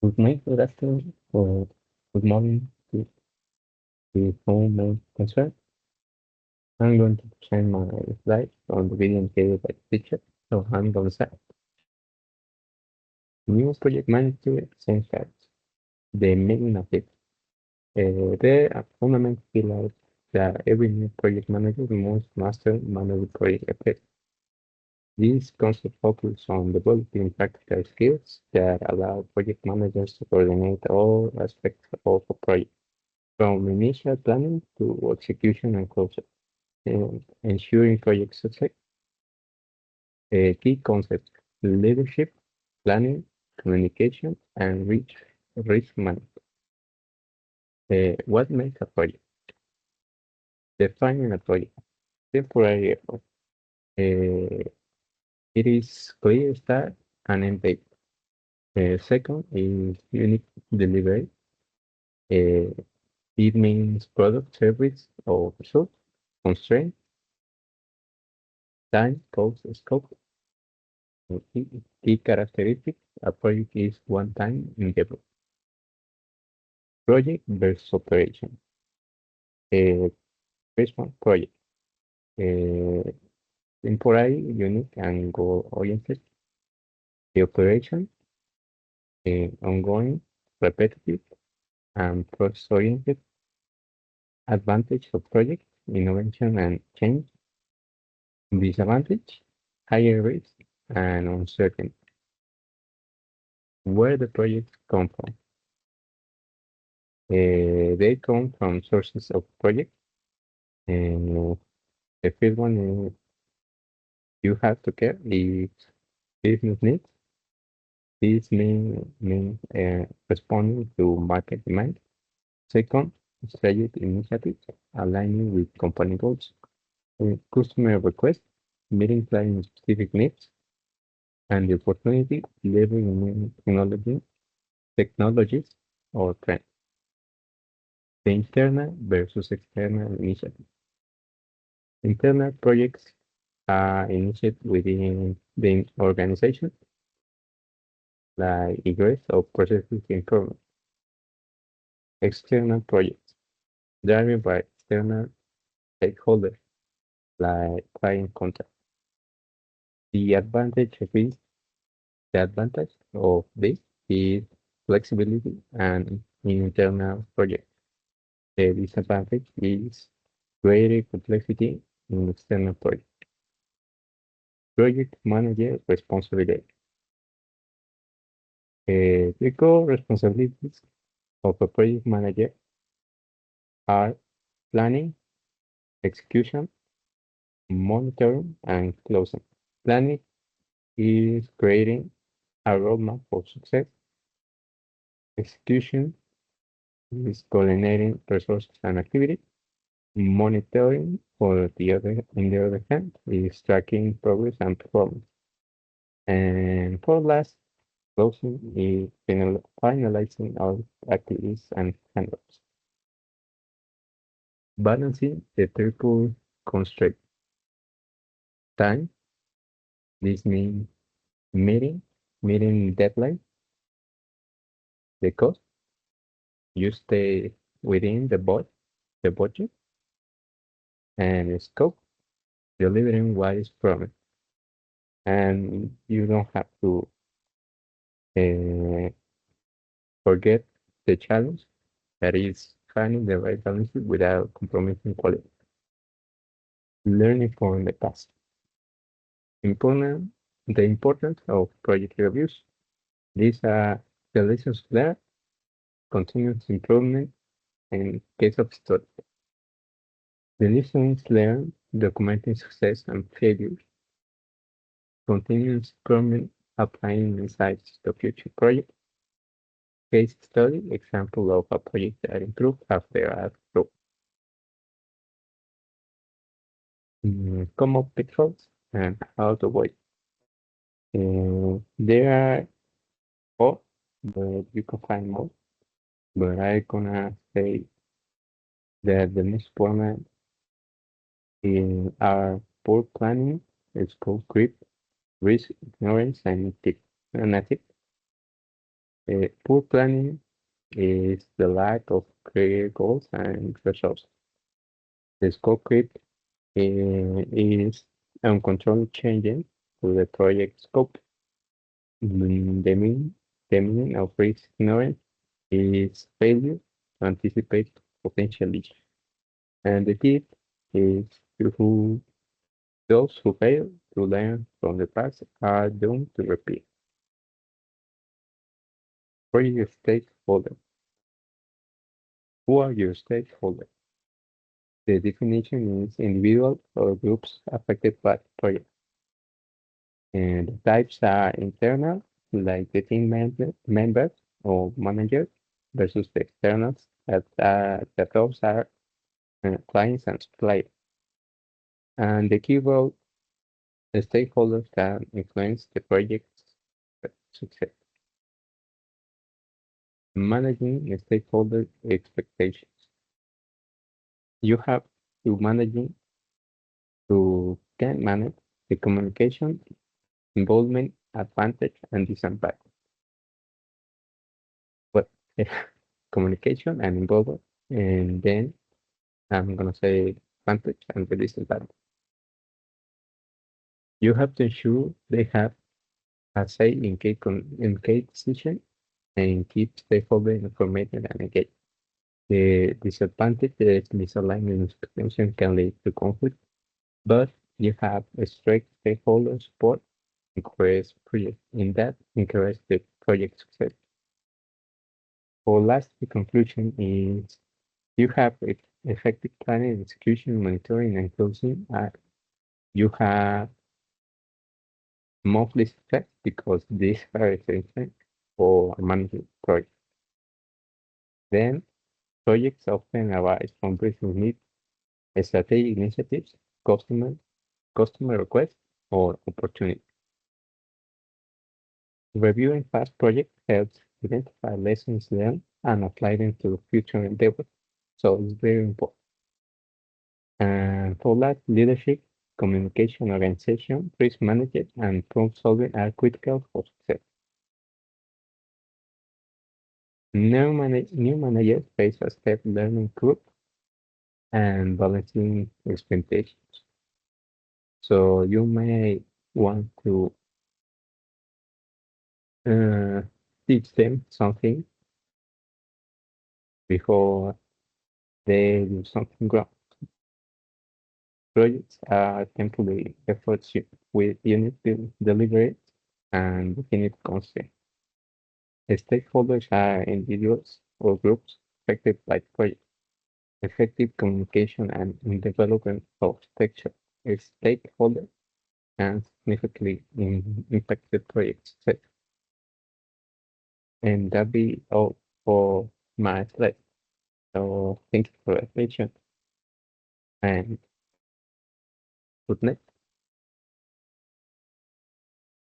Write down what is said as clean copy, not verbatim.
Good night, good afternoon, or good morning to whom may concern. I'm going to present my slides on the video indicated by the teacher. So I'm going to start. New project manager safeguards. The meaning of it. There are fundamental pillars that every new project manager must master manual project effect. These concepts focus on developing practical skills that allow project managers to coordinate all aspects of a project, from initial planning to execution and closure. Ensuring project success. Key concepts: leadership, planning, communication, and risk management. What makes a project? Defining a project. Temporary effort. Uh, it is clear start and end date. Second is unique delivery. Uh, it means product, service, or result. Constraint, time, cost, scope. Key characteristics: a project is one-time endeavor. Project versus operation. Uh, First one, project. Uh, Temporary, unique, and goal-oriented. The operation, ongoing, repetitive, and process-oriented. Advantage of project, innovation and change. Disadvantage, higher risk and uncertainty. Where the projects come from? They come from sources of project. And the first one is you have to care is business needs. This means responding to market demand. Second, strategic initiatives aligning with company goals. Customer requests, meeting client specific needs, and the opportunity delivering new technologies or trends. The internal versus external initiative. Internal projects are initiated within the organization, like egress or processes improvement. External projects, driven by external stakeholders, like client contact. The advantage of this, the advantage of this is flexibility and internal projects. The disadvantage is greater complexity in external projects. Project manager responsibility. The core responsibilities of a project manager are planning, execution, monitoring, and closing. Planning is creating a roadmap for success. Execution is coordinating resources and activity. Monitoring, in the other hand, is tracking progress and performance. And for last, closing is finalizing all activities and handles. Balancing the triple constraint. Time, this means meeting, meeting deadline. The cost, you stay within the budget, and scope, delivering what is promised. And you don't have to uh, forget the challenge that is finding the right balance without compromising quality. Learning from the past. Important, the importance of project reviews. These are the lessons learned, continuous improvement, and case of study. The lessons learned, documenting success and failures, continuous improvement, applying insights to future projects, case study, example of a project that improved after a approval. Common pitfalls and how to avoid. There are four, but you can find more. But I'm gonna say that the most important in our poor planning, scope creep, risk ignorance, and ethics. Poor planning is the lack of clear goals and resources. The scope creep is uncontrolled changes to the project scope. The meaning of risk ignorance is failure to anticipate potential issues. And the tip is to who those who fail to learn from the past are doomed to repeat. Project stakeholders. Who are your stakeholders? The definition is individuals or groups affected by the project. And the types are internal, like the team members or managers, versus the externals, that those are clients and suppliers. And the key role, the stakeholders can influence the project's success. Managing stakeholder expectations. You have to can manage the communication, involvement, advantage, and disadvantage. But communication and involvement, and then I'm gonna say advantage and the disadvantage. You have to ensure they have a say in key decision and keep stakeholders informed and engaged. The disadvantage is misalignment expectation can lead to conflict, but you have a strict stakeholder support encourage the project success. For last, the conclusion is you have effective planning, execution, monitoring, and closing. You have monthly success because these are essential for a management project. Then projects often arise from business needs, strategic initiatives, customer requests, or opportunities. Reviewing past projects helps identify lessons learned and apply them to future endeavors. So it's very important. And for that, leadership, communication, organization, risk management, and problem solving are critical for success. New managers face a step learning curve and balancing expectations. So you may want to uh, teach them something before they do something wrong. Projects are temporary efforts with unit deliver it and definite constant. Stakeholders are individuals or groups affected by the project. Effective communication and development of stakeholders can significantly impact the project success. And that be all for my slide. So thank you for your attention and good night.